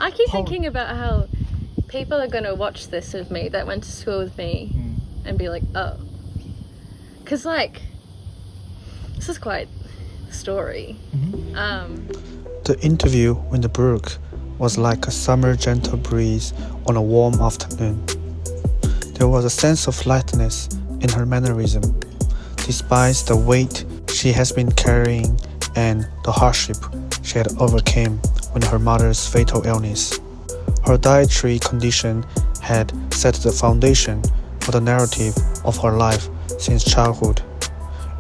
I keep thinking about how people are going to watch this of me that went to school with me and be like, oh. Because, like, this is quite a story. The interview with Brooke was like a summer gentle breeze on a warm afternoon. There was a sense of lightness in her mannerism, despite the weight she has been carrying and the hardship she had overcome with her mother's fatal illness. Her dietary condition had set the foundation for the narrative of her life since childhood.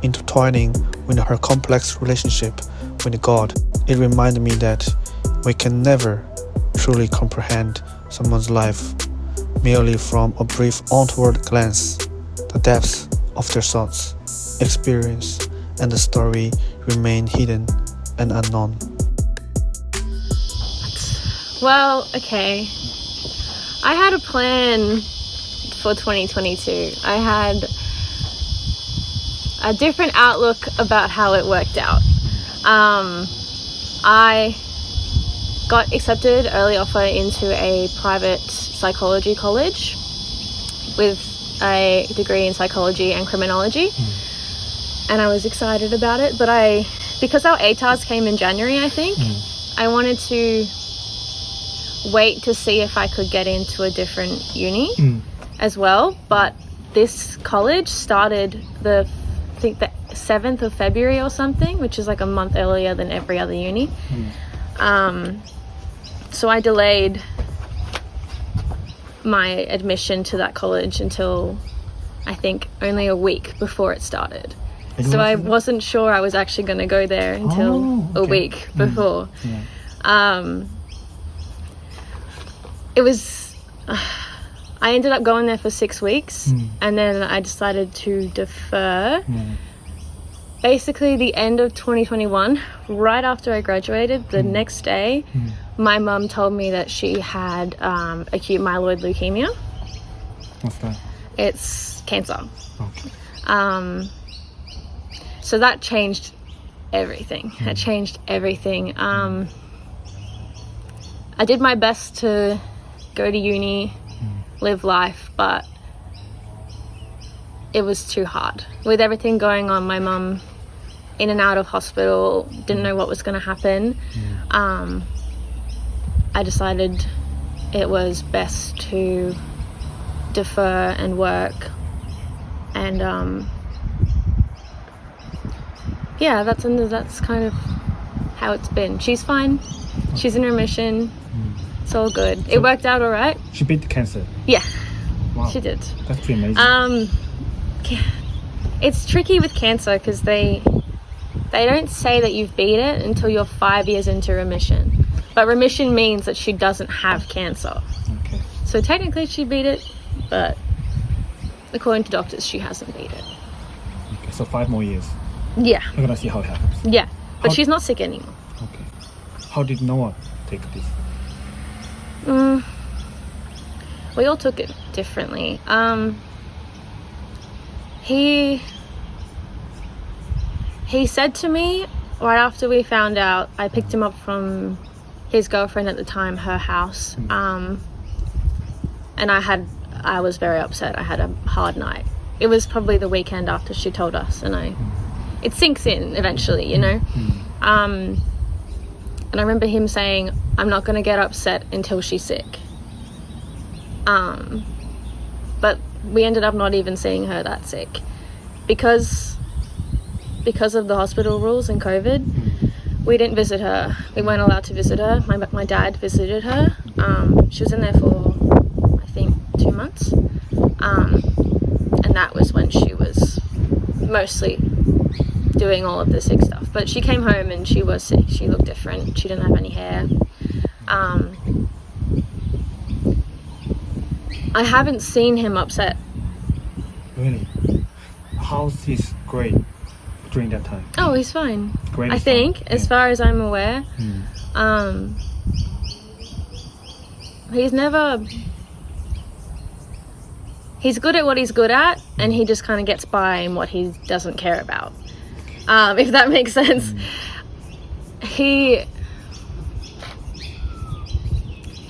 Intertwining with her complex relationship with God, it reminded me that we can never truly comprehend someone's life merely from a brief outward glance. The depths of their thoughts, experience, and the story remain hidden and unknown. Well, okay. I had a plan for 2022. I had a different outlook about how it worked out. I got accepted early offer into a private psychology college with a degree in psychology and criminology, and I was excited about it, but because our ATARs came in January, I think, I wanted to wait to see if I could get into a different uni as well, but this college started the 7th of February or something, which is like a month earlier than every other uni. So I delayed my admission to that college until I think only a week before it started. So I wasn't sure I was actually going to go there until a week before. It was... I ended up going there for 6 weeks, and then I decided to defer. Basically, the end of 2021, right after I graduated, the next day, my mum told me that she had acute myeloid leukemia. What's that? It's cancer. Okay. So that changed everything. It changed everything. I did my best to go to uni, live life, but it was too hard. With everything going on, my mum in and out of hospital, didn't know what was going to happen. I decided it was best to defer and work, and that's kind of how it's been. She's fine. She's in remission. It's all good. So it worked out all right. She beat the cancer? Yeah. Wow. She did. That's pretty amazing. It's tricky with cancer because they don't say that you've beat it until you're 5 years into remission. But remission means that she doesn't have cancer. Okay. So technically she beat it, but according to doctors, she hasn't beat it. Okay, so 5 more years. Yeah. We're gonna see how it happens. Yeah, but she's not sick anymore. Okay. How did Noah take this? We all took it differently. He said to me right after we found out, I picked him up from his girlfriend at the time, her house, and I was very upset. I had a hard night. It was probably the weekend after she told us, and it sinks in eventually, you know. And I remember him saying, I'm not going to get upset until she's sick. But we ended up not even seeing her that sick because of the hospital rules and COVID. We didn't visit her. We weren't allowed to visit her. My dad visited her. She was in there for, I think, 2 months. And that was when she was mostly doing all of the sick stuff. But she came home and she was sick. She looked different. She didn't have any hair. I haven't seen him upset. Really? How's his grade during that time? Oh, he's fine. Grade I think, as far as I'm aware. He's good at what he's good at, and he just kind of gets by in what he doesn't care about. If that makes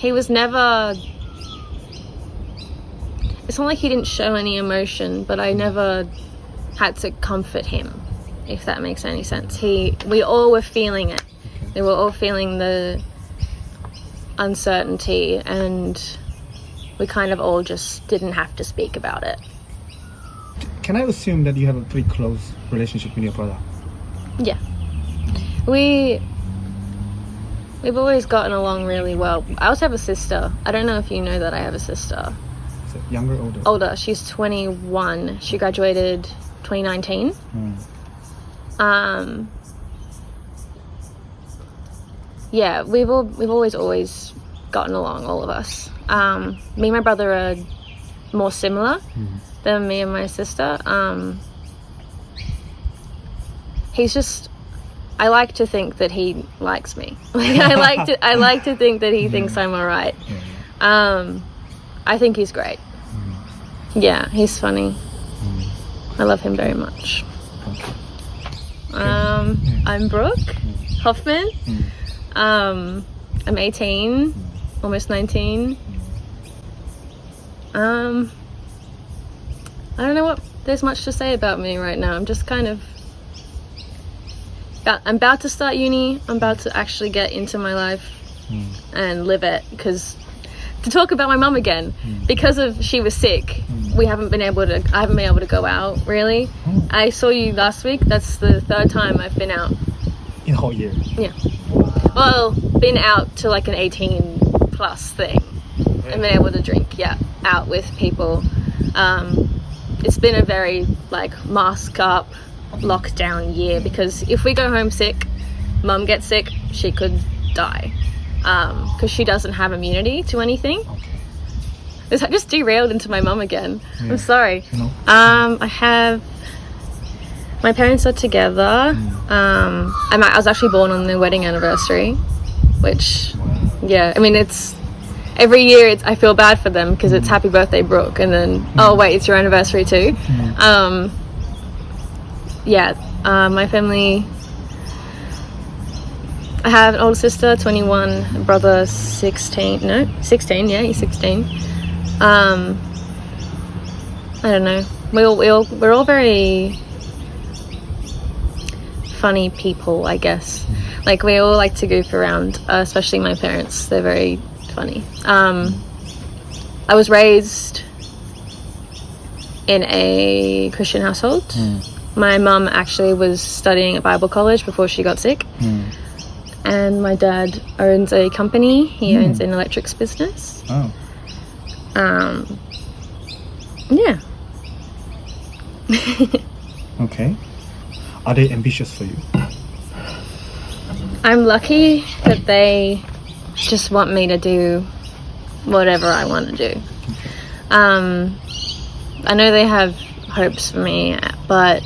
he was never... It's not like he didn't show any emotion, but I never had to comfort him, if that makes any sense. We all were feeling it. We were all feeling the uncertainty, and we kind of all just didn't have to speak about it. Can I assume that you have a pretty close relationship with your brother? Yeah. We've always gotten along really well. I also have a sister. I don't know if you know that I have a sister. Is it younger or older? Older. She's 21. She graduated 2019. Yeah, we've always gotten along, all of us. Me and my brother are more similar than me and my sister. He's just... I like to think that he likes me. I like to think that he thinks I'm alright. I think he's great. Yeah, he's funny. I love him very much. I'm Brooke Hoffman. I'm 18, almost 19. I don't know what there's much to say about me right now. I'm just kind of... I'm about to start uni. I'm about to actually get into my life and live it. Because to talk about my mum again, because she was sick, I haven't been able to go out really. I saw you last week. That's the third time I've been out in a whole year. Yeah. Well, been out to like an 18 plus thing and been able to drink out with people. It's been a very like mask up, lockdown year, because if we go home sick, mum gets sick, she could die, because she doesn't have immunity to anything. This just derailed into my mum again. I'm sorry. No. I have... My parents are together. I was actually born on their wedding anniversary, which, yeah, I mean, it's... Every year I feel bad for them because it's happy birthday, Brooke, and then, oh wait, it's your anniversary too. My family... I have an older sister, 21, a brother, 16, yeah, he's 16. I don't know. We're all very funny people, I guess. Like, we all like to goof around, especially my parents. They're very funny. I was raised in a Christian household. My mum actually was studying at Bible college before she got sick. And my dad owns a company. He owns an electrics business. Yeah. Okay. Are they ambitious for you? I'm lucky that they just want me to do whatever I want to do. I know they have hopes for me, but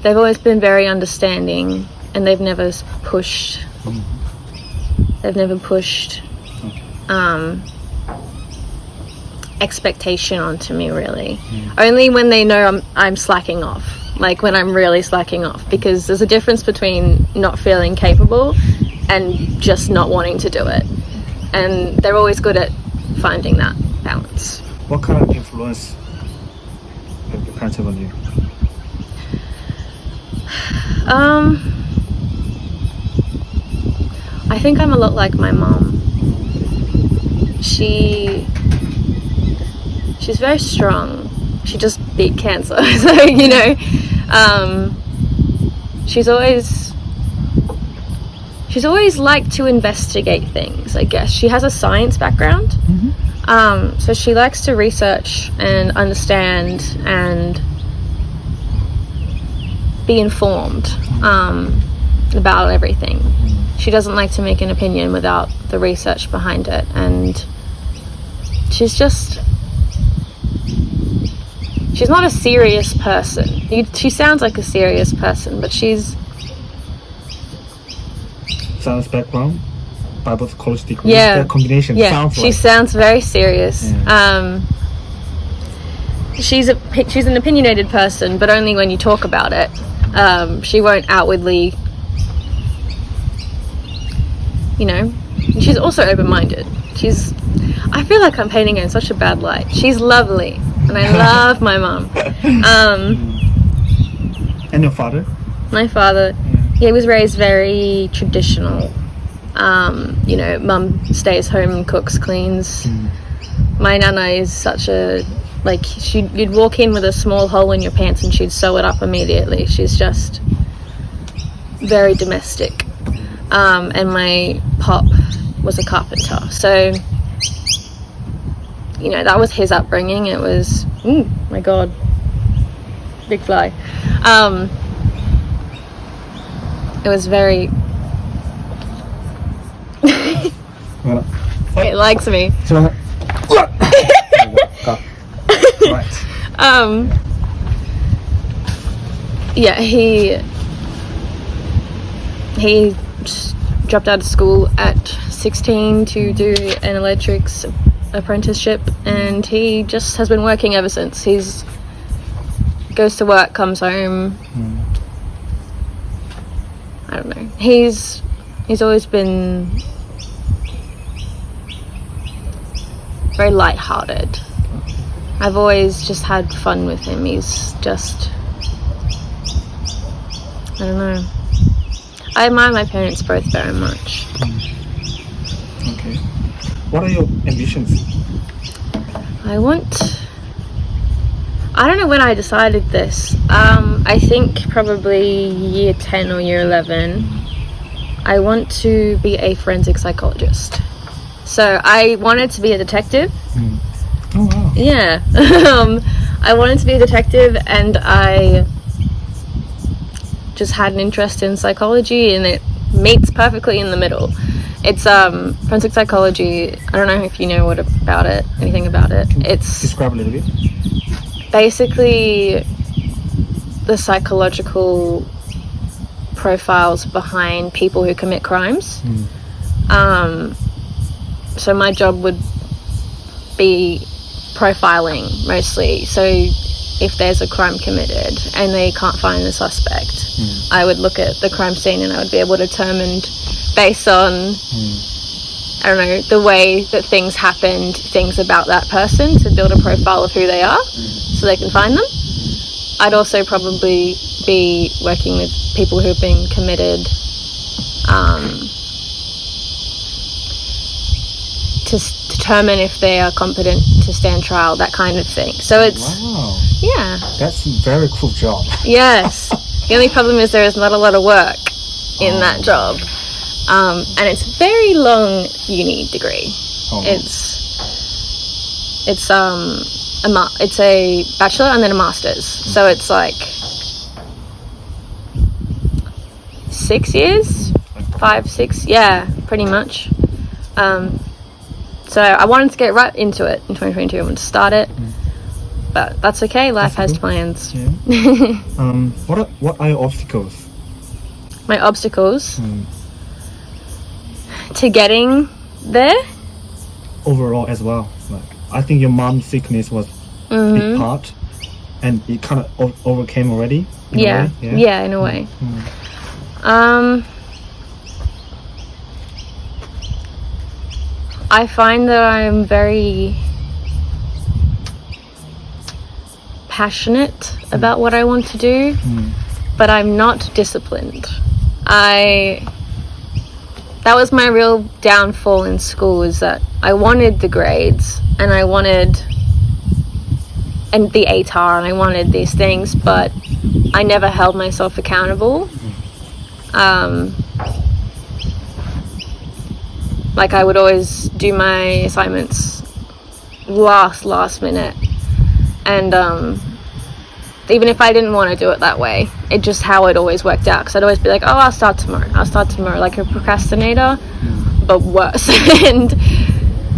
they've always been very understanding, and they've never pushed. They've never pushed expectation onto me, really. Only when they know I'm slacking off, like when I'm really slacking off, because there's a difference between not feeling capable and just not wanting to do it, and they're always good at finding that balance. What kind of influence have your parents had on you? I think I'm a lot like my mom. She's very strong. She just beat cancer, so you know. She's always liked to investigate things, I guess. She has a science background, so she likes to research and understand and be informed about everything. She doesn't like to make an opinion without the research behind it, and she's not a serious person. She sounds like a serious person, but she's... Science background, Bible college degree, yeah, that combination sounds like... She sounds very serious. Yeah. She's an opinionated person, but only when you talk about it. She won't outwardly... You know, she's also open-minded. I feel like I'm painting her in such a bad light. She's lovely, and I love my mum. And your father? My father, he was raised very traditional. You know, mum stays home and cooks, cleans. My nana is such a, like, you'd walk in with a small hole in your pants and she'd sew it up immediately. She's just very domestic. And my pop was a carpenter. So, you know, that was his upbringing. It was, oh my God, big fly. It was very... It likes me. Yeah, he just dropped out of school at 16 to do an electrics apprenticeship, and he just has been working ever since. He's goes to work, comes home. I don't know. He's always been very light-hearted. I've always just had fun with him. He's just, I don't know. I admire my parents both very much. Okay. What are your ambitions? I don't know when I decided this. I think probably year 10 or year 11. I want to be a forensic psychologist. So I wanted to be a detective. Oh, wow. Yeah. I wanted to be a detective, and I just had an interest in psychology, and it meets perfectly in the middle. It's forensic psychology. I don't know if you know anything about it. It's describe a little bit. Basically the psychological profiles behind people who commit crimes. So my job would be profiling mostly. So if there's a crime committed and they can't find the suspect, I would look at the crime scene and I would be able to determine, based on I don't know, the way that things happened, things about that person, to build a profile of who they are so they can find them. I'd also probably be working with people who have been committed to determine if they are competent to stand trial, that kind of thing. So it's, wow. Yeah. That's a very cool job. Yes. The only problem is there is not a lot of work in that job. And it's a very long uni degree. It's a bachelor and then a master's. So it's like 6 years, 5, 6, yeah, pretty much. So I wanted to get right into it in 2022. I wanted to start it, but that's okay. Life has plans. Yeah. What are your obstacles? My obstacles to getting there? Overall as well. Like, I think your mom's sickness was a big part, and it kind of overcame already. Yeah, in a way. I find that I'm very passionate about what I want to do, but I'm not disciplined. That was my real downfall in school, is that I wanted the grades and I wanted the ATAR and I wanted these things, but I never held myself accountable. Like, I would always do my assignments last minute, and even if I didn't want to do it that way, it just how it always worked out, because I'd always be like, oh, I'll start tomorrow, like a procrastinator, but worse. And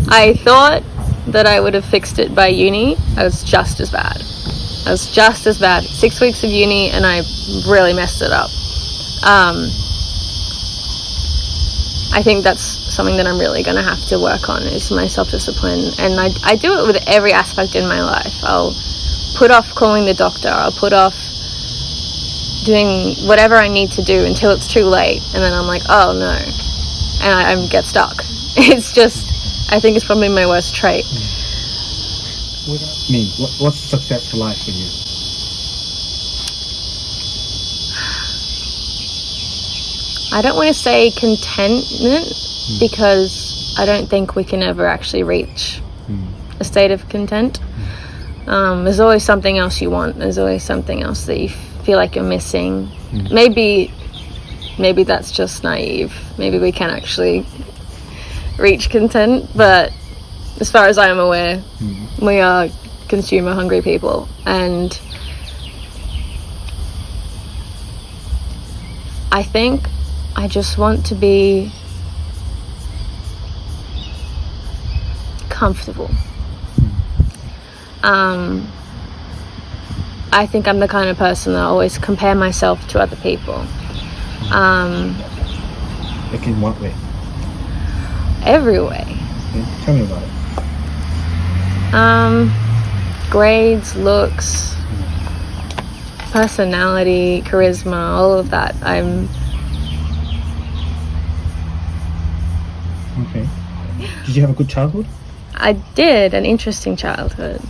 I thought that I would have fixed it by uni. I was just as bad. 6 weeks of uni and I really messed it up. I think that's something that I'm really going to have to work on, is my self-discipline. And I do it with every aspect in my life. I'll put off calling the doctor. I'll put off doing whatever I need to do until it's too late. And then I'm like, oh no. And I get stuck. It's just, I think it's probably my worst trait. What does that mean? What's successful life for you? I don't want to say contentment because I don't think we can ever actually reach a state of content. There's always something else you want. There's always something else that you feel like you're missing. Maybe that's just naive. Maybe we can actually reach content, but as far as I am aware, we are consumer hungry people, and I think I just want to be comfortable. I think I'm the kind of person that always compare myself to other people. Like in what way? Every way. Okay. Tell me about it. Grades, looks, personality, charisma, all of that. Okay. Did you have a good childhood? I did, an interesting childhood.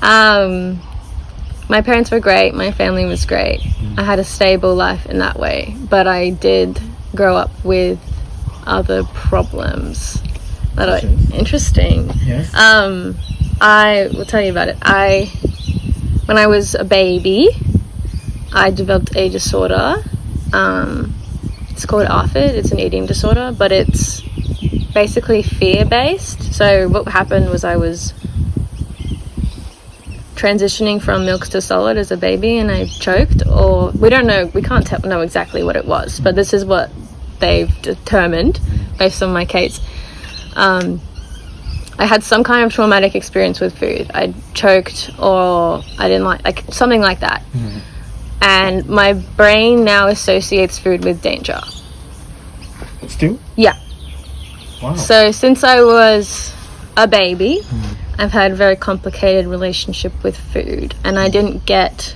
My parents were great, my family was great. I had a stable life in that way, but I did grow up with other problems that are interesting. Yes. I will tell you about it. When I was a baby, I developed a disorder. It's called ARFID. It's an eating disorder, but it's basically fear-based. So what happened was I was transitioning from milk to solid as a baby, and I choked, or we don't know, we can't know exactly what it was, but this is what they've determined based on my case. I had some kind of traumatic experience with food. I choked, or I didn't like something like that. And my brain now associates food with danger. Still? Yeah. Wow. So since I was a baby, I've had a very complicated relationship with food, and I didn't get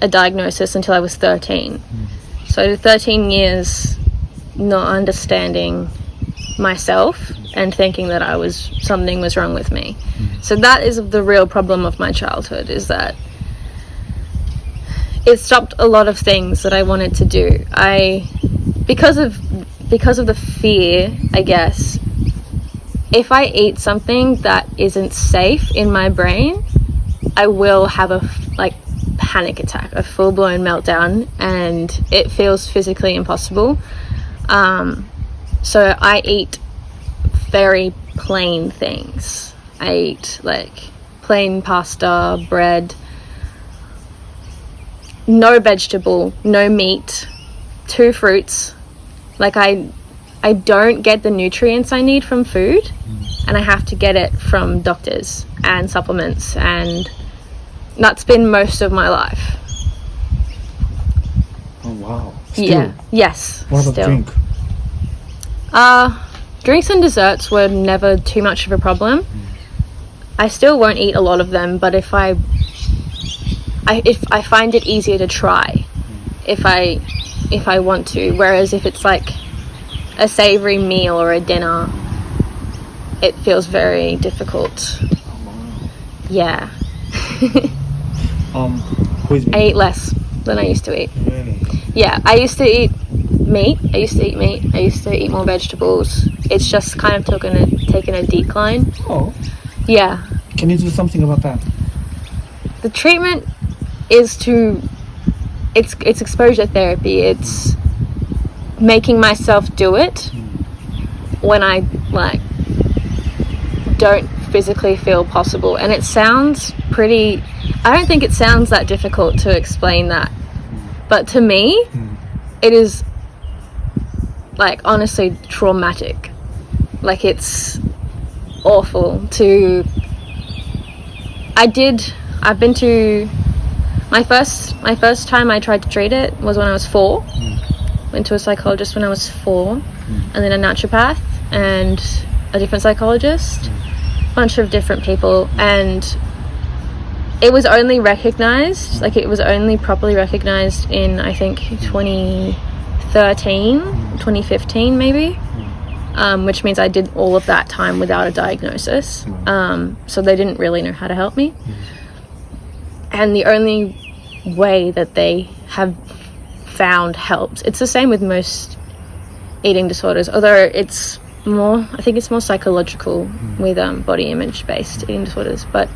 a diagnosis until I was 13. So I did 13 years not understanding myself and thinking that something was wrong with me. So that is the real problem of my childhood, is that it stopped a lot of things that I wanted to do. Because of the fear, I guess, if I eat something that isn't safe in my brain, I will have a panic attack, a full-blown meltdown, and it feels physically impossible. So I eat very plain things. I eat plain pasta, bread, no vegetable, no meat, 2 fruits. I don't get the nutrients I need from food, and I have to get it from doctors and supplements, and that's been most of my life. Oh wow. Still? Yeah. Yes. What about drink? Drinks and desserts were never too much of a problem. I still won't eat a lot of them, but if I find it easier to try if I want to, whereas if it's like a savory meal or a dinner, it feels very difficult. Yeah. I eat less than I used to eat. Really? Yeah, I used to eat meat. I used to eat more vegetables. It's just kind of taken a decline. Oh. Yeah. Can you do something about that? The treatment is it's exposure therapy. It's making myself do it when I don't physically feel possible. And it sounds pretty, I don't think it sounds that difficult to explain that, but to me it is honestly traumatic. It's awful to I've been to my first time I tried to treat it was when I was 4. Went to a psychologist when I was 4, and then a naturopath and a different psychologist, a bunch of different people, and it was only recognized, it was only properly recognized in, I think, 2013, 2015 maybe. which means I did all of that time without a diagnosis. So they didn't really know how to help me. And the only way that they have found helps, it's the same with most eating disorders, although it's more, I think it's more psychological with body image based eating disorders. But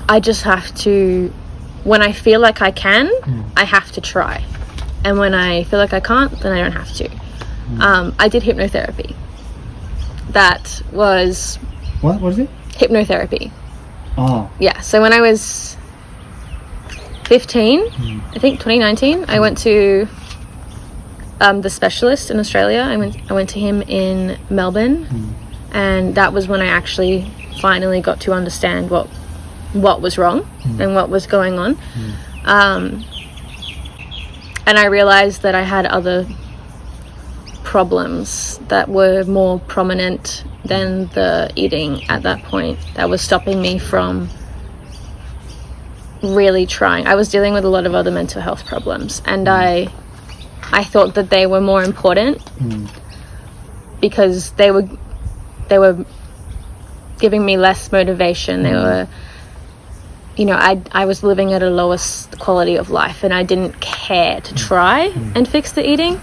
I just have to, when I feel like I can, I have to try. And when I feel like I can't, then I don't have to. I did hypnotherapy. That was... What was it? Hypnotherapy. Oh. Yeah, so when I was 15, I think 2019, I went to the specialist in Australia. I went to him in Melbourne, and that was when I actually finally got to understand what was wrong and what was going on. And I realized that I had other problems that were more prominent than the eating at that point, that was stopping me from really trying. I was dealing with a lot of other mental health problems, and I thought that they were more important because they were giving me less motivation. They were, you know, I was living at a lower quality of life, and I didn't care to try and fix the eating.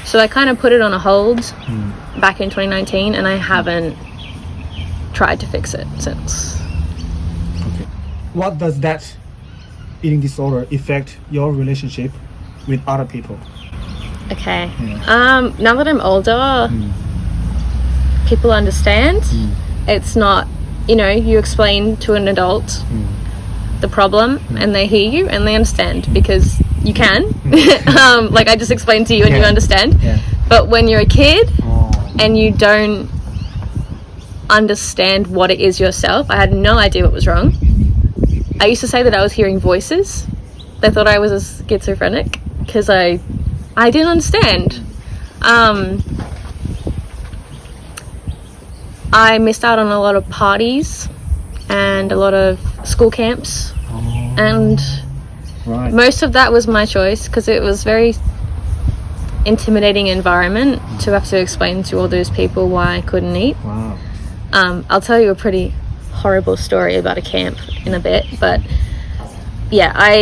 So I kind of put it on a hold back in 2019, and I haven't tried to fix it since. Okay. What does that eating disorder affect your relationship with other people? Okay. Now that I'm older, people understand. It's not, you know, you explain to an adult the problem and they hear you and they understand because you can. Like I just explained to you and you understand. But when you're a kid and you don't understand what it is yourself, I had no idea what was wrong. I used to say that I was hearing voices. They thought I was a schizophrenic because I didn't understand. I missed out on a lot of parties and a lot of school camps, and most of that was my choice because it was very intimidating environment to have to explain to all those people why I couldn't eat. I'll tell you a pretty horrible story about a camp in a bit, but yeah,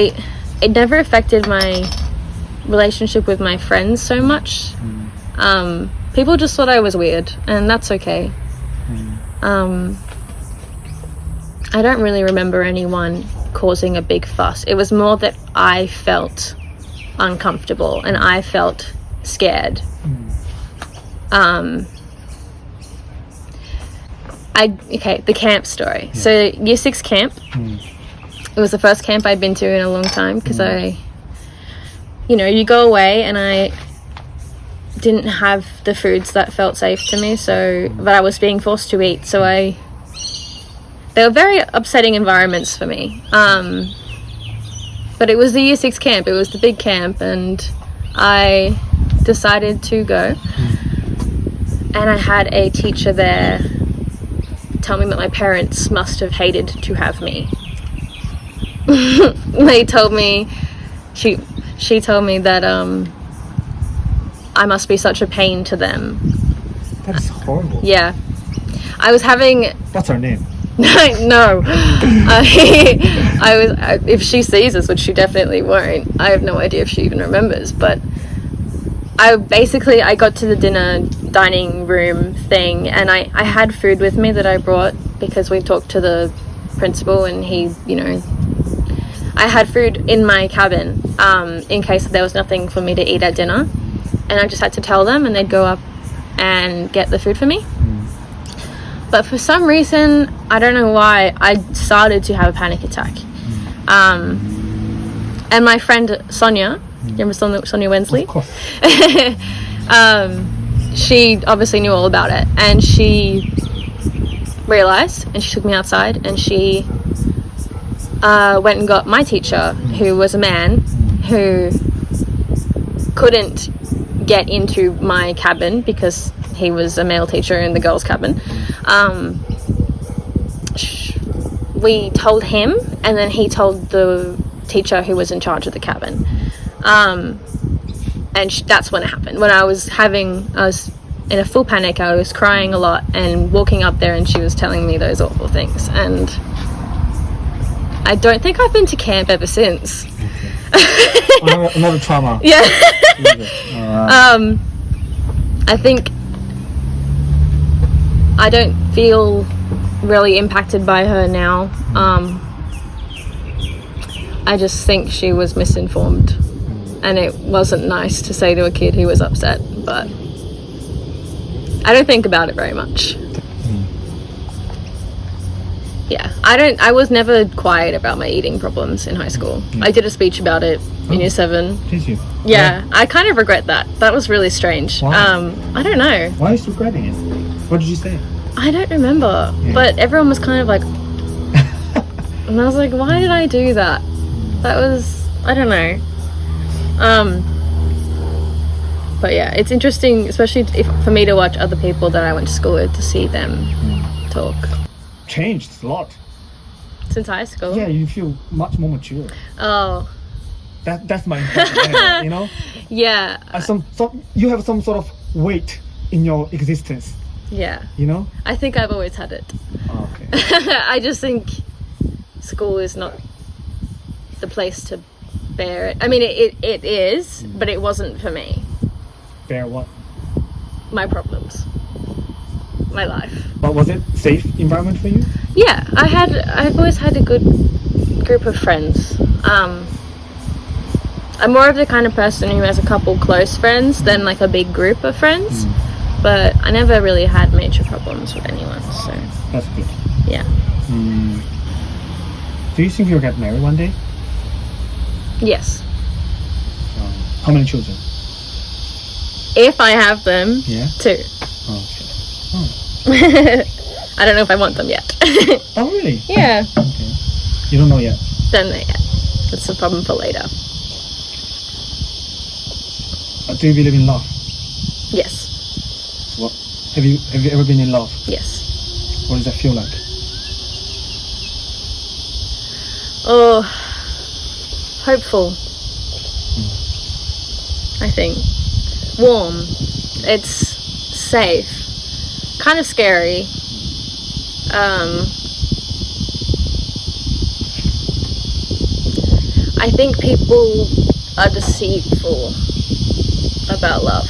it never affected my relationship with my friends so much. People just thought I was weird, and that's okay. I don't really remember anyone causing a big fuss. It was more that I felt uncomfortable and I felt scared. The camp story. So year 6 camp, it was the first camp I'd been to in a long time because you go away and I didn't have the foods that felt safe to me, but I was being forced to eat, so they were very upsetting environments for me. But it was the year 6 camp, it was the big camp, and I decided to go. And I had a teacher there tell me that my parents must have hated to have me. They told me, she told me that I must be such a pain to them. That's horrible. Yeah. I was having... What's her name? No. If she sees this, which she definitely won't, I have no idea if she even remembers, but I got to the dining room thing, and I had food with me that I brought because we talked to the principal, and he, I had food in my cabin in case there was nothing for me to eat at dinner, and I just had to tell them and they'd go up and get the food for me. But for some reason, I don't know why, I started to have a panic attack. And my friend Sonia, you remember Sonia Wensley? Of course. She obviously knew all about it, and she realized, and she took me outside, and she went and got my teacher, who was a man who couldn't get into my cabin because he was a male teacher in the girls' cabin. We told him, and then he told the teacher who was in charge of the cabin. And that's when it happened. When I was in a full panic. I was crying a lot and walking up there, and she was telling me those awful things. And I don't think I've been to camp ever since. Okay. Another trauma. Yeah. Alright. I think I don't feel really impacted by her now. I just think she was misinformed, and it wasn't nice to say to a kid who was upset, but I don't think about it very much. Yeah, I was never quiet about my eating problems in high school. I did a speech about it in year 7. Did you? Yeah, I kind of regret that. That was really strange. Why? I don't know. Why are you regretting it? What did you say? I don't remember, but everyone was kind of like, and I was like, why did I do that? That was, I don't know. But yeah, it's interesting, especially for me to watch other people that I went to school with, to see them talk. Changed a lot. Since high school? Yeah, you feel much more mature. Oh. That's my impression, you know? Yeah. You have some sort of weight in your existence, Yeah. you know? I think I've always had it. Oh, okay. I just think school is not the place to bear it. I mean, it is, but it wasn't for me. Bear what? My problems. My life. But was it safe environment for you? Yeah, I've always had a good group of friends. I'm more of the kind of person who has a couple close friends than like a big group of friends. But I never really had major problems with anyone, so That's good. yeah. Do you think you'll get married one day? Yes. How many children? If I have them, Yeah. 2. Okay. I don't know if I want them yet. Oh, really? Yeah. Okay. You don't know yet? Don't know yet. That's a problem for later. Do you believe in love? Yes. What? Have you ever been in love? Yes. What does that feel like? Oh, hopeful. I think. Warm. It's safe. Kind of scary. I think people are deceitful about love.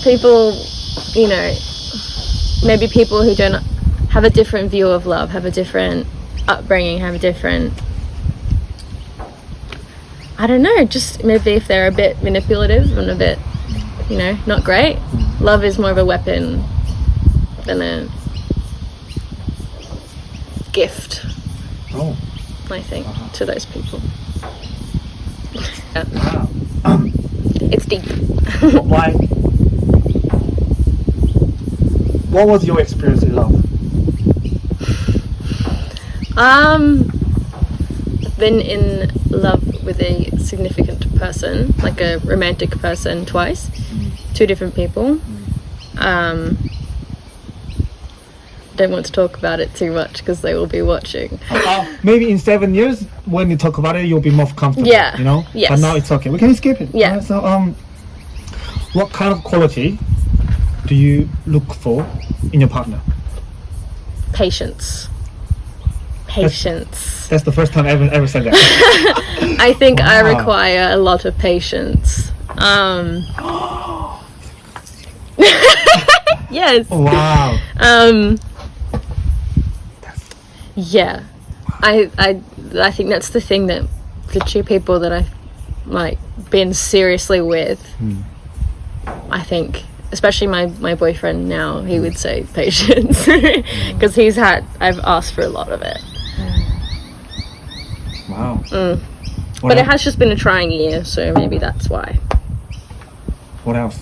People, you know, maybe people who don't have a different view of love, have a different upbringing, have a different, I don't know, just maybe if they're a bit manipulative and a bit, you know, not great. Love is more of a weapon than a gift, I think, to those people. Yeah. Wow. It's deep. Why? What was your experience in love? I've been in love with a significant person, like a romantic person, twice. 2 different people. Don't want to talk about it too much because they will be watching. Maybe in 7 years, when you talk about it, you'll be more comfortable. Yeah. You know. Yes. But now it's okay. We can skip it. Yeah. So, what kind of quality do you look for in your partner? Patience. Patience. That's the first time I ever said that. I think I Wow. require a lot of patience. Yes. Wow. Yeah. I think that's the thing that the 2 people that I've like been seriously with, I think, especially my boyfriend now, he would say patience because I've asked for a lot of it. Wow. But it has just been a trying year, so maybe that's why. What else?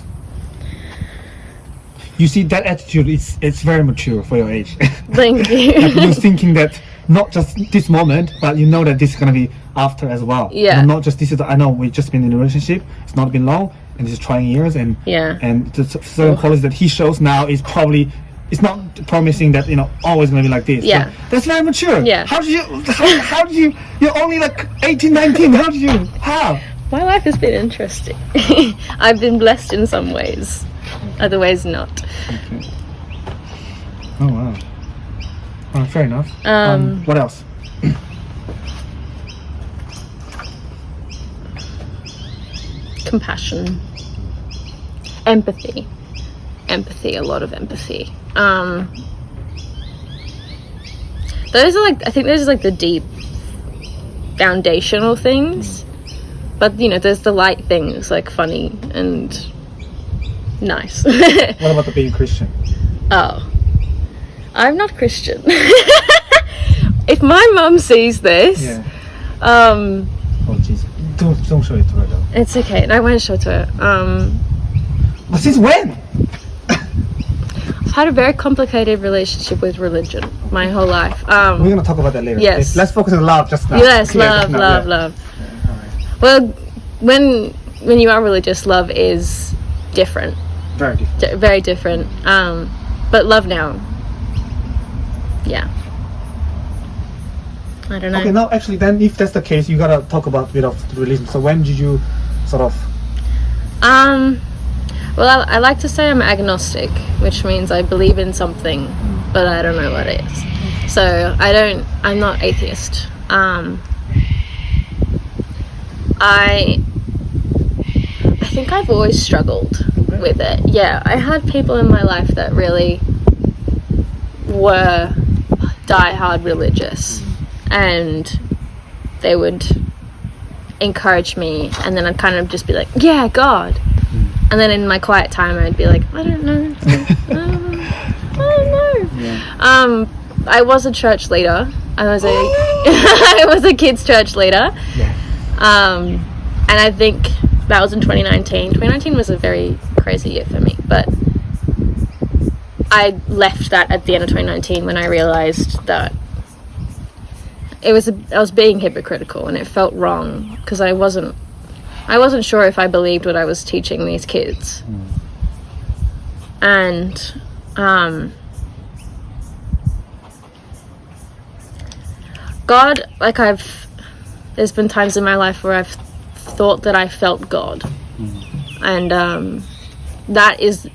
You see, that attitude it's very mature for your age. Thank you. Like you're thinking that not just this moment, but you know that this is gonna be after as well. Yeah. And not just this is. I know we've just been in a relationship. It's not been long, and this is trying years, and Yeah. and the certain qualities that he shows now is probably. It's not promising that always gonna be like this. Yeah. But that's very mature. Yeah. How did you? You're only like 18, 19. How? My life has been interesting. I've been blessed in some ways, other ways not. Okay. Oh wow. Fair enough. What else? Compassion, empathy, a lot of empathy. Those are I think those are the deep foundational things, but there's the light things like funny and nice. What about the being Christian? Oh, I'm not Christian. If my mum sees this, Oh Jesus! Don't show it to her though. it's okay. I won't show it to her. But since when? I've had a very complicated relationship with religion my whole life. We're gonna talk about that later. Yes. Let's focus on love just now. Yes, Clear love, just now, love, yeah. love. Yeah, all right. Well, when you are religious, love is different, Very different. very different. But love now, yeah. I don't know. Okay, now actually, then if that's the case, you gotta talk about a bit of religion. So when did you sort of? Well, I like to say I'm agnostic, which means I believe in something, but I don't know what it is. So I'm not atheist. I think I've always struggled with it. Yeah, I had people in my life that really were die-hard religious, and they would encourage me, and then I'd kind of just be like, yeah, God. And then in my quiet time, I'd be like, I don't know. I don't know. Yeah. I was a church leader. I was a kids' church leader. Yeah. And I think that was in 2019. 2019 was a very crazy year for me, but I left that at the end of 2019 when I realized that I was being hypocritical, and it felt wrong because I wasn't sure if I believed what I was teaching these kids. And God, there's been times in my life where I've thought that I felt God. And that is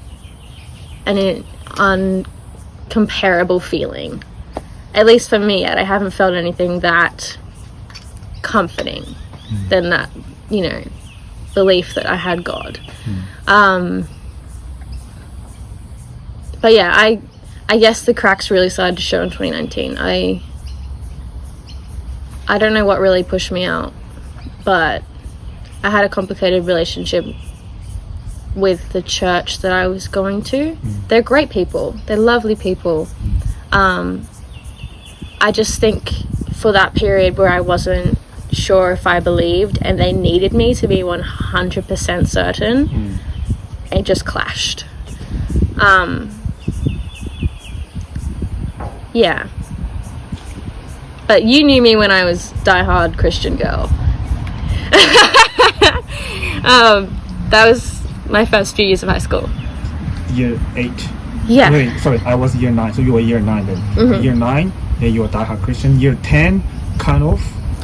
an uncomparable feeling. At least for me, yet I haven't felt anything that comforting than that, belief that I had God. But yeah, I guess the cracks really started to show in 2019. I don't know what really pushed me out, but I had a complicated relationship with the church that I was going to. They're great people. They're lovely people. I just think for that period where I wasn't sure if I believed and they needed me to be 100% certain, it just clashed. Yeah. But you knew me when I was diehard Christian girl. That was my first few years of high school. Year 8. Yeah. Wait, sorry, I was year 9, so you were year 9 then. Year 9, then you were diehard Christian. Year 10, kind of.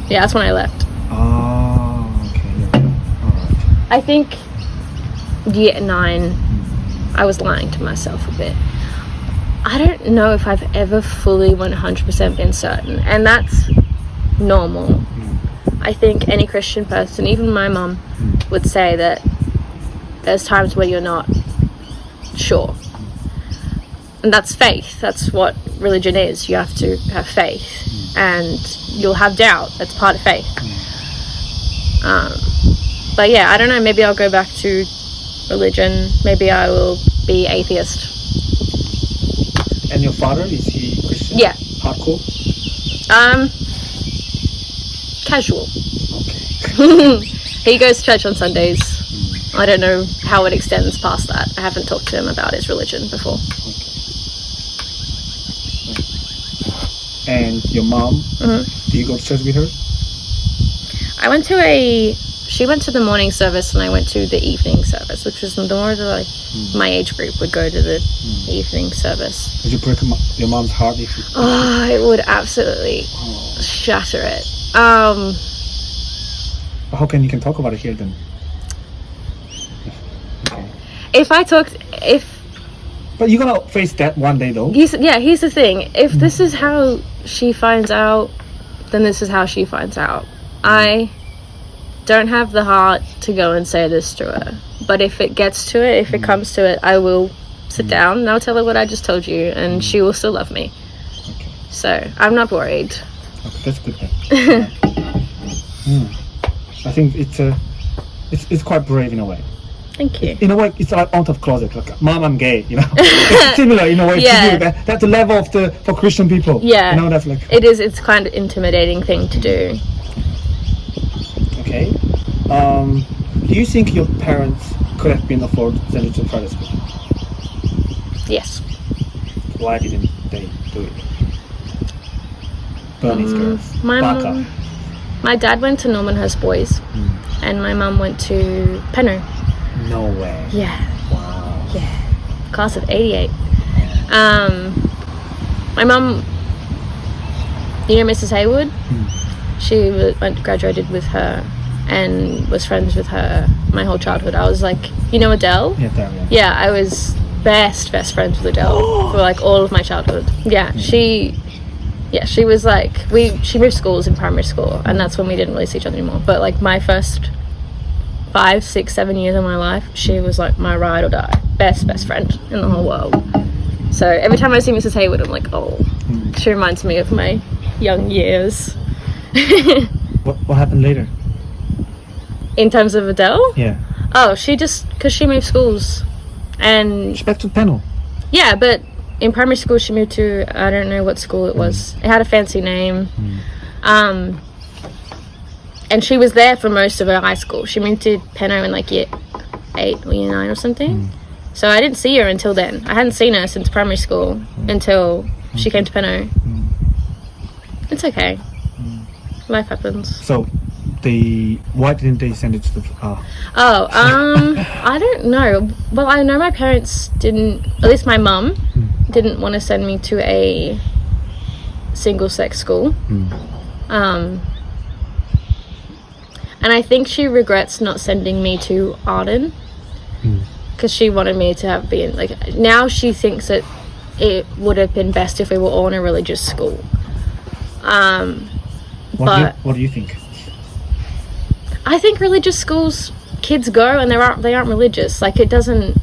Yeah, that's when I left. Oh, okay. Yeah. All right. I think year 9, I was lying to myself a bit. I don't know if I've ever fully 100% been certain, and that's normal. I think any Christian person, even my mum, would say that there's times where you're not sure. And that's faith. That's what religion is. You have to have faith. And you'll have doubt. That's part of faith. But yeah, I don't know. Maybe I'll go back to religion. Maybe I will be atheist. And your father, is he Christian? Yeah. Hardcore? Casual. Okay. He goes to church on Sundays. I don't know how it extends past that. I haven't talked to him about his religion before. Okay. And your mom, do you go to church with her? She went to the morning service and I went to the evening service, which was more my age group would go to the evening service. Would you break your mom's heart if you... Oh, it would absolutely shatter it. How can you can talk about it here then? Okay. But you're gonna face that one day though. Here's the thing. If this is how she finds out, then this is how she finds out. I don't have the heart to go and say this to her. But if it gets to it, if it comes to it, I will sit down and I'll tell her what I just told you, and she will still love me. Okay. So I'm not worried. Okay, that's good then. I think it's quite brave in a way. Thank you. In a way, it's like out of closet, like Mom, I'm gay. You know, it's similar in a way to you. That's the level of for Christian people. Yeah, you know, that's like it is. It's kind of intimidating thing to do. Okay. Do you think your parents could have been afforded to send you to private school? Yes. Why didn't they do it? Burmese girls. My dad went to Normanhurst Boys, and my mum went to Penno. No way. Yeah. Wow. Yeah. Class of '88. My mum, Mrs. Haywood, she graduated with her and was friends with her my whole childhood. I was like, Adele? Yeah, I was best friends with Adele for like all of my childhood. Yeah, she was like, she moved schools in primary school, and that's when we didn't really see each other anymore. But like my first 5, 6, 7 years of my life, she was like my ride or die, best friend in the whole world. So every time I see Mrs. Haywood, I'm like, she reminds me of my young years. What happened later? In terms of Adele? Yeah. Oh, because she moved schools. And she's back to Penno. Yeah, but in primary school she moved to, I don't know what school it was. It had a fancy name. And she was there for most of her high school. She moved to Penno in like year 8 or year 9 or something. So I didn't see her until then. I hadn't seen her since primary school until she came to Penno. It's okay. Life happens. So why didn't they send it to the I don't know. Well, I know my parents didn't, at least my mum didn't want to send me to a single sex school. And I think she regrets not sending me to Arden, because she wanted me to be like, now she thinks that it would have been best if we were all in a religious school. What do you think? I think religious schools, kids go and they aren't religious. Like, it doesn't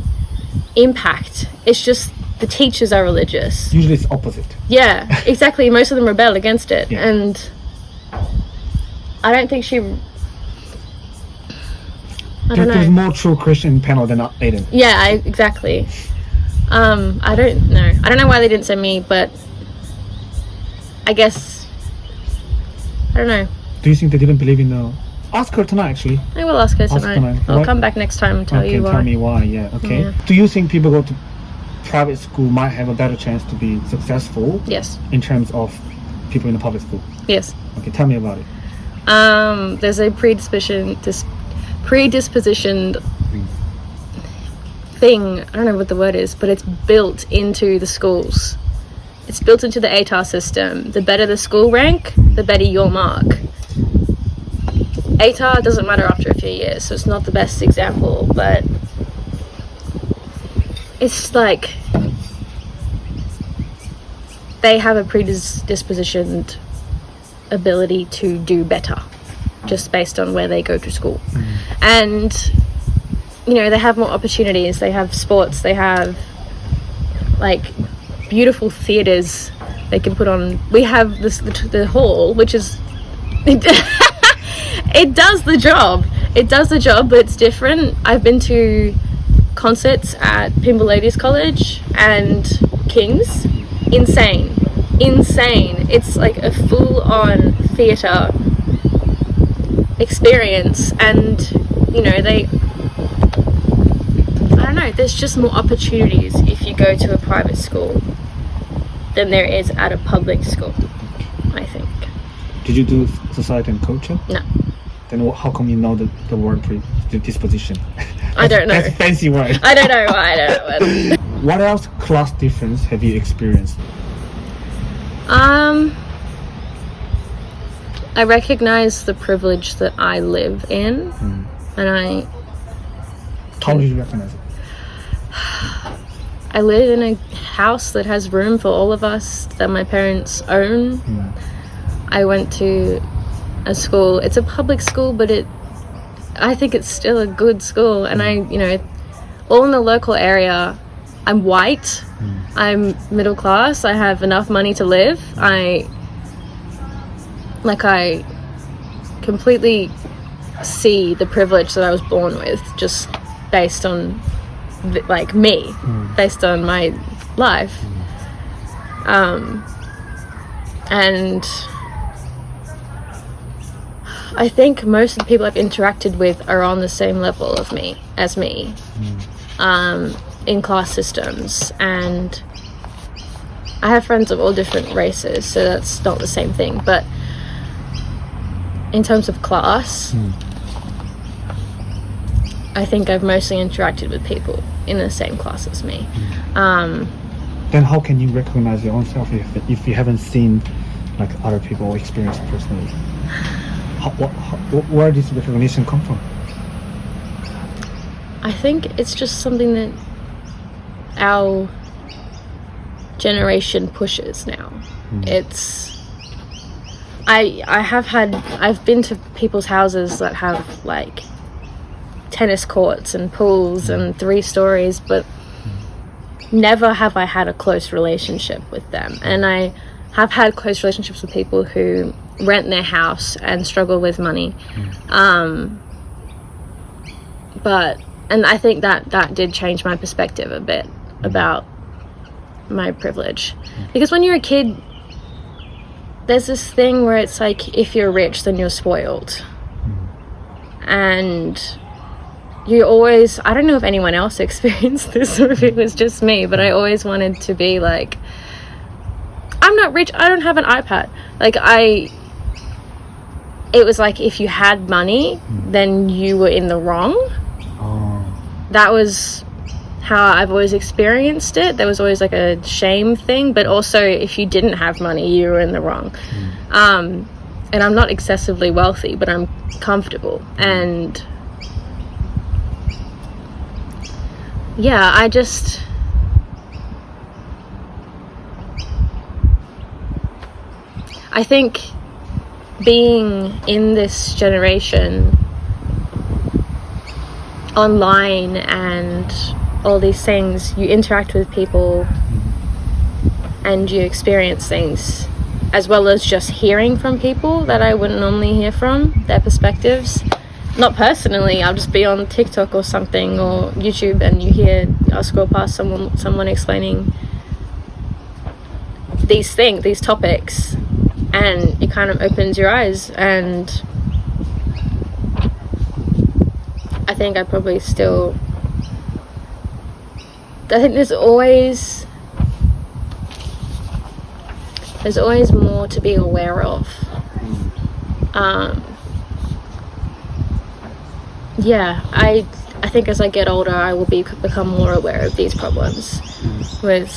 impact. It's just the teachers are religious. Usually it's opposite. Yeah, exactly. Most of them rebel against it. Yeah. And I don't think she... There's more true Christian in Penno than Aiden. Yeah, exactly. I don't know. I don't know why they didn't send me, but I guess... I don't know. Do you think they didn't believe in the... Ask her tonight, actually. I will ask her tonight. I'll come back next time and tell you why. Tell me why, yeah, okay. Yeah. Do you think people go to private school might have a better chance to be successful? Yes. In terms of people in the public school? Yes. Okay, tell me about it. There's a predispositioned thing, I don't know what the word is, but it's built into the schools. It's built into the ATAR system. The better the school rank, the better your mark. ATAR doesn't matter after a few years, so it's not the best example, but it's like they have a predispositioned ability to do better just based on where they go to school. And they have more opportunities, they have sports, they have like beautiful theaters they can put on. We have the hall, which is it does the job, but it's different. I've been to concerts at Pymble Ladies College and King's. Insane. It's like a full-on theatre experience, and I don't know, there's just more opportunities if you go to a private school than there is at a public school, I think. Did you do society and culture? No. Then how come you know the word predisposition? I don't know. That's a fancy word. I don't know why. I don't know. What else class difference have you experienced? I recognize the privilege that I live in, and How do you recognize it? I live in a house that has room for all of us, that my parents own. I went to a school. It's a public school, but I think it's still a good school. And all in the local area. I'm white. I'm middle class. I have enough money to live. I completely see the privilege that I was born with, just based on me, based on my life. And I think most of the people I've interacted with are on the same level as me, in class systems. And I have friends of all different races, so that's not the same thing. But in terms of class, I think I've mostly interacted with people in the same class as me. Then how can you recognize your own self if you haven't seen other people experience it personally? Where does recognition come from? I think it's just something that our generation pushes now. I've been to people's houses that have tennis courts and pools and 3 stories, but never have I had a close relationship with them. And I have had close relationships with people who rent their house and struggle with money. And I think that did change my perspective a bit about my privilege. Because when you're a kid, there's this thing where it's if you're rich, then you're spoiled. And you always, I don't know if anyone else experienced this or if it was just me, but I always wanted to be I'm not rich, I don't have an iPad. It was if you had money, then you were in the wrong. That was how I've always experienced it. There was always a shame thing, but also if you didn't have money, you were in the wrong. And I'm not excessively wealthy, but I'm comfortable. And yeah, I think being in this generation, online and all these things, you interact with people and you experience things, as well as just hearing from people that I wouldn't normally hear from, their perspectives. Not personally, I'll just be on TikTok or something, or YouTube, and I'll scroll past someone explaining these topics, and it kind of opens your eyes. And I think there's always more to be aware of. I think as I get older, I will become more aware of these problems with,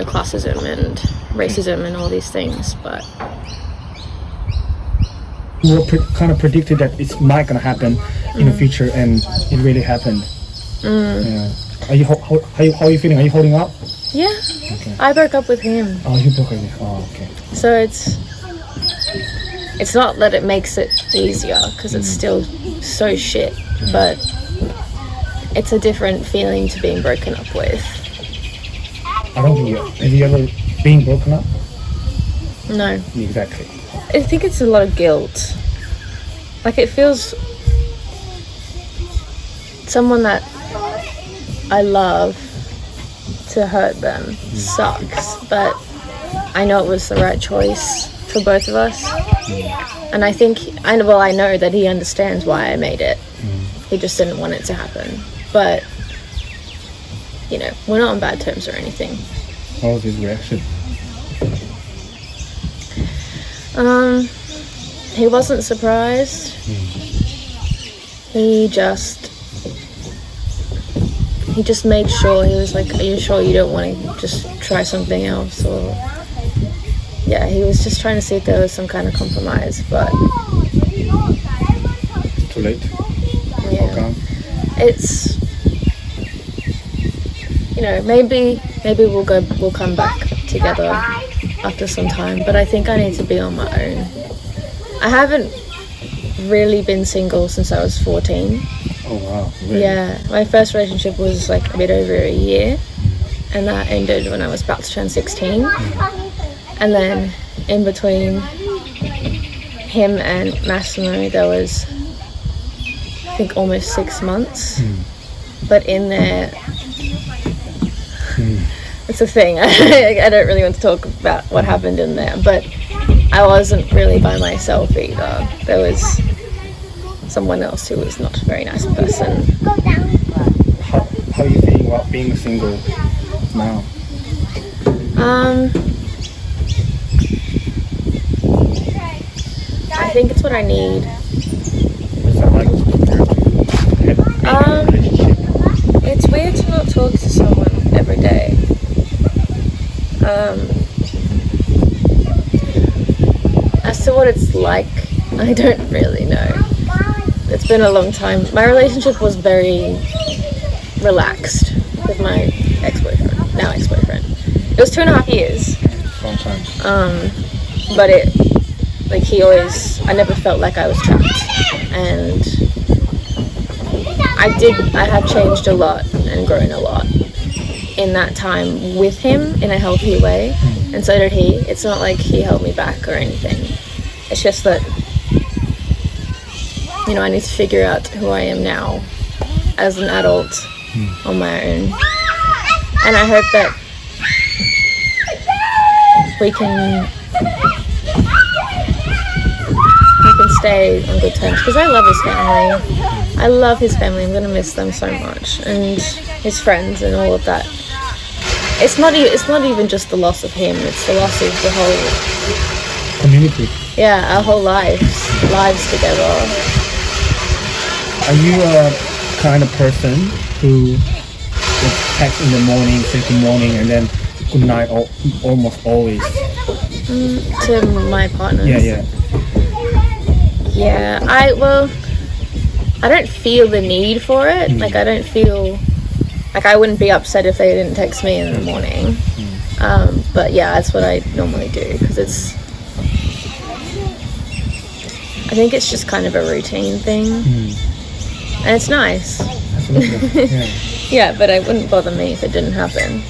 classism and racism and all these things. But you kind of predicted that it's not going to happen in the future, and it really happened. Yeah. How are you feeling? Are you holding up? Yeah. Okay. I broke up with him. Oh, you broke up with him. Oh, okay. So it's not that it makes it easier, because it's still so shit, but it's a different feeling to being broken up with. I don't think have you ever been broken up? No. Exactly. I think it's a lot of guilt. It feels, someone that I love, to hurt them sucks, but I know it was the right choice for both of us. And I know that he understands why I made it. He just didn't want it to happen. But we're not on bad terms or anything. What was his reaction? He wasn't surprised. He just made sure, he was like, are you sure you don't want to just try something else? Or yeah, he was just trying to see if there was some kind of compromise, but It's too late. yeah, Okay. it's, you know, maybe we'll come back together after some time, but I think I need to be on my own. I haven't really been single since I was 14. Oh wow. Really? Yeah, my first relationship was like a bit over a year, and that ended when I was about to turn 16. And then in between him and Massimo, there was, I think, almost 6 months. But in there, it's a thing. I don't really want to talk about what happened in there, but I wasn't really by myself either. There was someone else who was not a very nice person. How are you feeling about being single now? I think it's what I need. What's that like compared to being in a relationship? It's weird to not talk to someone every day. As to what it's like, I don't really know. It's been a long time. My relationship was very relaxed with my now ex-boyfriend. It was 2.5 years. Long time. But I never felt like I was trapped. And I have changed a lot and grown a lot in that time with him in a healthy way, and so did he. It's not like he held me back or anything. It's just that, you know, I need to figure out who I am now as an adult on my own. And I hope that we can stay on good terms, because I love his family. I love his family. I'm gonna miss them so much, and his friends and all of that. It's not even just the loss of him. It's the loss of the whole Community. Yeah, our whole lives together. Are you a kind of person who would text in the morning, say good morning, and then good night almost always? To my partners. Yeah. Yeah, I don't feel the need for it. Like, I don't feel like I wouldn't be upset if they didn't text me in the morning. But yeah, that's what I normally do, because I think it's just kind of a routine thing, and it's nice. Absolutely. Yeah. Yeah, but it wouldn't bother me if it didn't happen.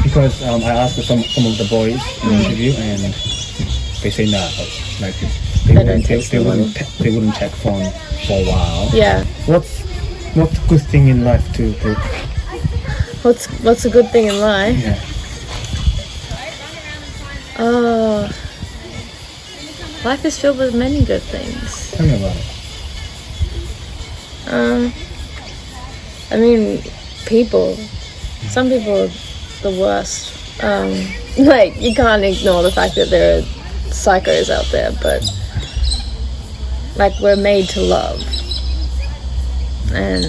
Because I asked some of the boys in the interview, and they say nah, like they wouldn't check phone for a while. Yeah. What's a good thing in life too, Brooke? What's a good thing in life? Yeah. Life is filled with many good things. Tell me about it. I mean, people. Some people are the worst. Like, you can't ignore the fact that there are psychos out there, but like, we're made to love, and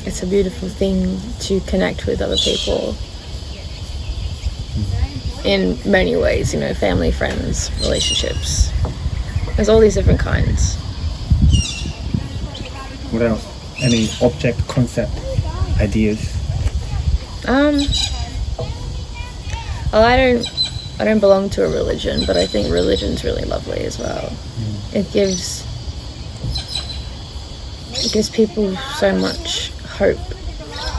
it's a beautiful thing to connect with other people in many ways, you know, family, friends, relationships. There's all these different kinds. What else? Any object, concept, ideas? Well, I don't belong to a religion, but I think religion's really lovely as well. It gives people so much hope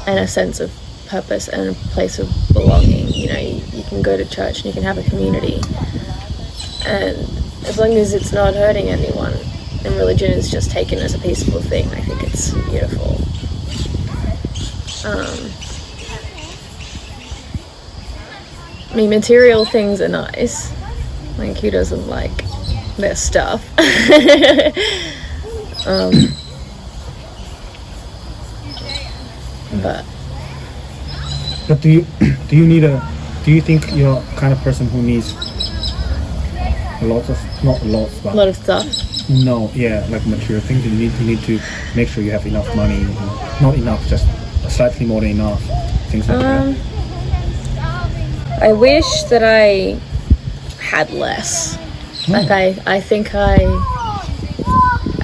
and a sense of purpose and a place of belonging. You know, you can go to church and you can have a community, and as long as it's not hurting anyone and religion is just taken as a peaceful thing, I think it's beautiful. I mean, material things are nice. Like, who doesn't like their stuff? But do you think you're kind of person who needs a lot of stuff? No, yeah, like material things. You need to make sure you have enough money, not enough, just slightly more than enough, things like that. I wish that I had less. Like I think I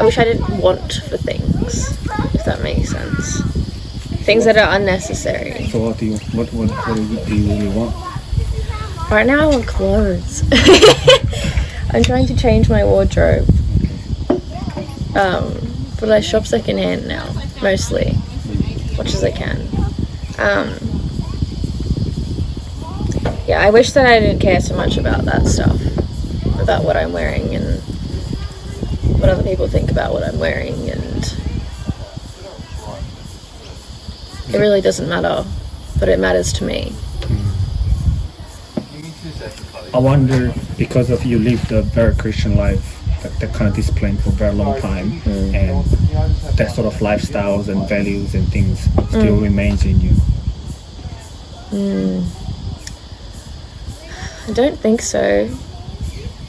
wish I didn't want for things, if that makes sense. Things that are unnecessary. So what do you really want? Right now I want clothes. I'm trying to change my wardrobe. But I shop secondhand now, mostly. Much as I can. Yeah, I wish that I didn't care so much about that stuff. About what I'm wearing and what other people think about what I'm wearing, and it really doesn't matter, but it matters to me. I wonder, because of you lived a very Christian life, that kind of discipline for a very long time, and that sort of lifestyles and values and things still remains in you. I don't think so.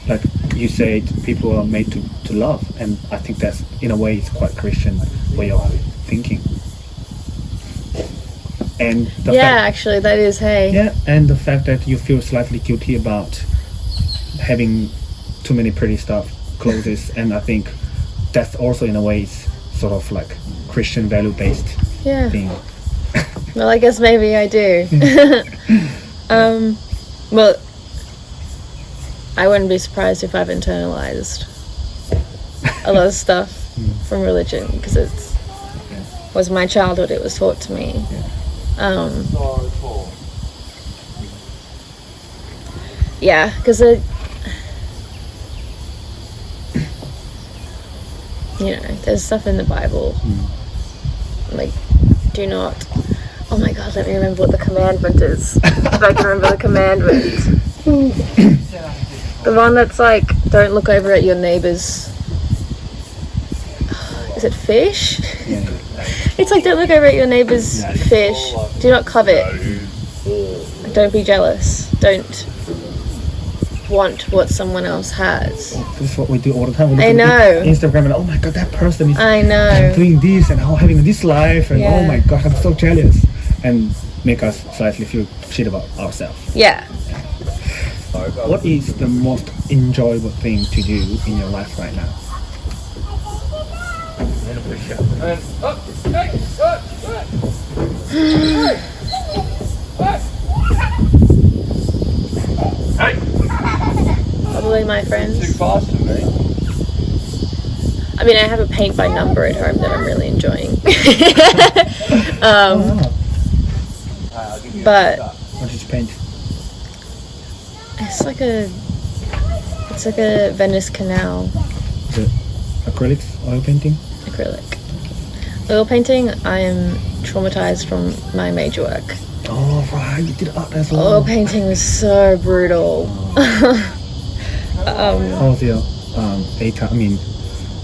Like you said, people are made to love, and I think that's, in a way, it's quite Christian way of thinking. And Actually, that is, hey. Yeah, and the fact that you feel slightly guilty about having too many pretty clothes, and I think that's also, in a way, sort of like Christian value-based thing. Well, I guess maybe I do. Well, I wouldn't be surprised if I've internalized a lot of stuff from religion, because it was my childhood, it was taught to me. Because there's stuff in the Bible, like, do not, oh my god, let me remember what the commandment is. If I can remember the commandment. The one that's like, don't look over at your neighbor's, is it fish? Yeah. It's like, don't look over at your neighbor's fish. Do not covet. Don't be jealous. Don't want what someone else has. This is what we do all the time. We I know. At Instagram and, oh my god, that person is doing this and having this life, and oh my god, I'm so jealous, and make us slightly feel shit about ourselves. Yeah. What is the most enjoyable thing to do in your life right now? Probably my friends. Too fast for me. I mean, I have a paint by number at home that I'm really enjoying. But What did you paint? it's like a Venice canal. Is it acrylics, oil painting? Acrylic. Oil painting, I am traumatized from my major work. Oh right, you did art as well. Oil painting was so brutal. How was your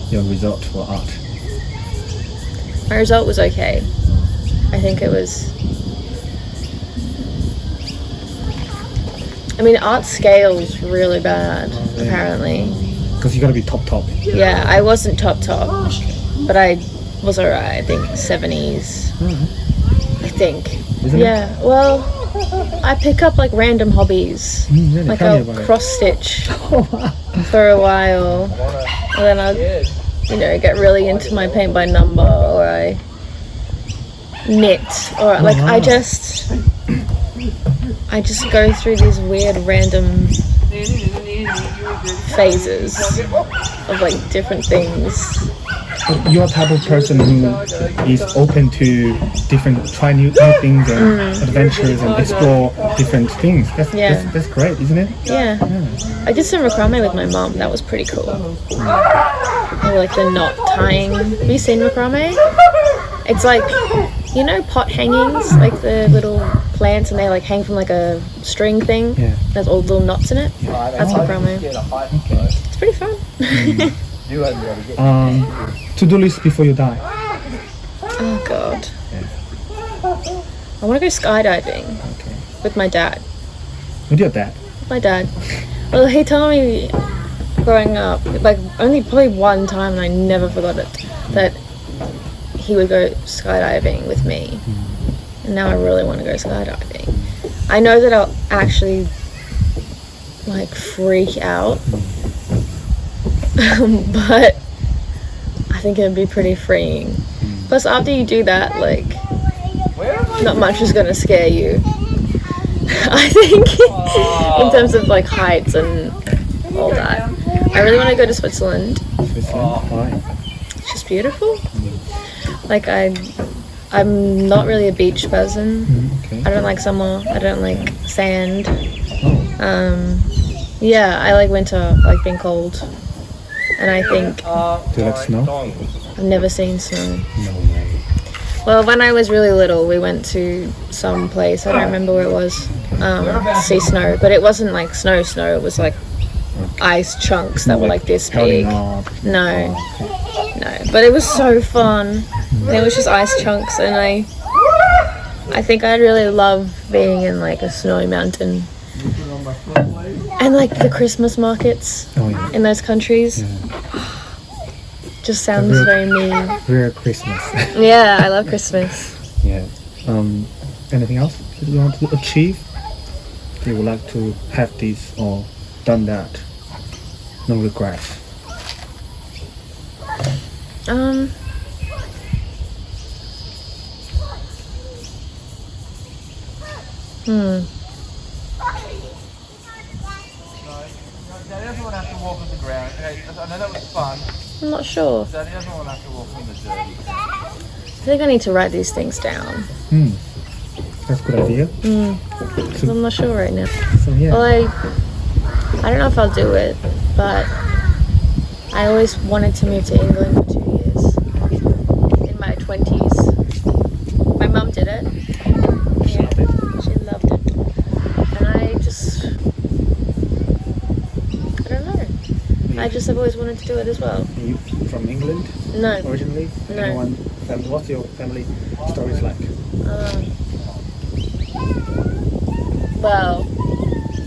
your result for art? My result was okay. I think it was... I mean, art scale's really bad, apparently. Because you got to be top. Yeah, I wasn't top, but I was alright. I think 70s. I think. Isn't Yeah, well, I pick up like random hobbies. Really? Like Tell me I'll about it. cross stitch for a while, and then I'll, get really into my paint by number, or I knit, or like wow. I just go through these weird random phases of like different things. You're the type of person who is open to try new things and adventures and explore different things. That's great, isn't it? Yeah. I did some macrame with my mum. That was pretty cool. Or like the knot tying. Have you seen macrame? It's like, pot hangings, like the little plants, and they like hang from like a string thing. Yeah. There's all little knots in it. That's macrame. Okay. It's pretty fun. To-do list before you die. Oh god. I want to go skydiving with my dad. With your dad? My dad. Well, he told me growing up, like only probably one time, and I never forgot it, that he would go skydiving with me. And now I really want to go skydiving. I know that I'll actually like freak out, but I think it'd be pretty freeing. Plus, after you do that, like, not much is gonna scare you. I think in terms of like heights and all that. I really want to go to Switzerland. Why? It's just beautiful. Like I'm not really a beach person. Okay. I don't like summer. I don't like sand. Oh. Yeah, I like winter. I like being cold. And I think Do you like snow? I've never seen snow. No way. Well, when I was really little, we went to some place. I don't remember where it was. To see snow, but it wasn't like snow. It was like ice chunks that were like this big. No, but it was so fun. And it was just ice chunks, and I think I'd really love being in like a snowy mountain. And like the Christmas markets in those countries. Just sounds very me. Very Christmas. Yeah, I love Christmas. Yeah. Anything else that you want to achieve? You would like to have this or done that? No regrets. Daddy doesn't want to have to walk on the ground. Okay, I know that was fun. I'm not sure. Daddy doesn't want to have to walk on the dirt. I think I need to write these things down. That's a good idea. Because I'm not sure right now. So yeah. Well, I don't know if I'll do it, but I always wanted to move to England for 2 years. In my 20s. My mum did it. Yeah, she loved it. And I don't know. I just have always wanted to do it as well. Are you from England No. originally? No. What's your family stories like? Well,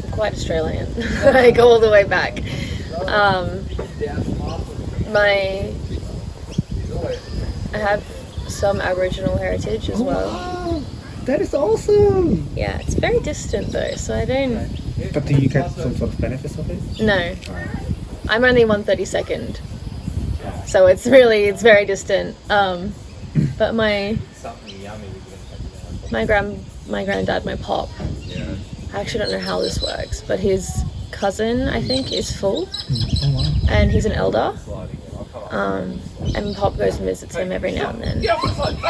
I'm quite Australian. I go all the way back. I have some Aboriginal heritage as well. Wow, that is awesome! Yeah, it's very distant though, so I don't. But do you get some sort of benefits of it? No, I'm only 1/32nd, so it's very distant. But my granddad, my pop. I actually don't know how this works, but his cousin, I think, is full, and he's an elder. And Pop goes and visits him every now and then.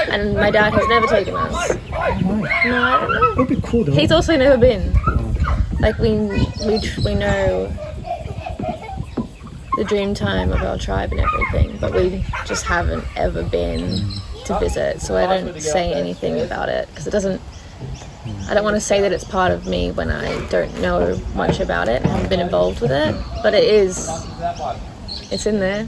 And my dad has never taken us. No, I don't know. It would be cool though. He's also never been. Like we know the dream time of our tribe and everything, but we just haven't ever been to visit. So I don't say anything about it because it doesn't. I don't want to say that it's part of me when I don't know much about it and haven't been involved with it, but it is. It's in there.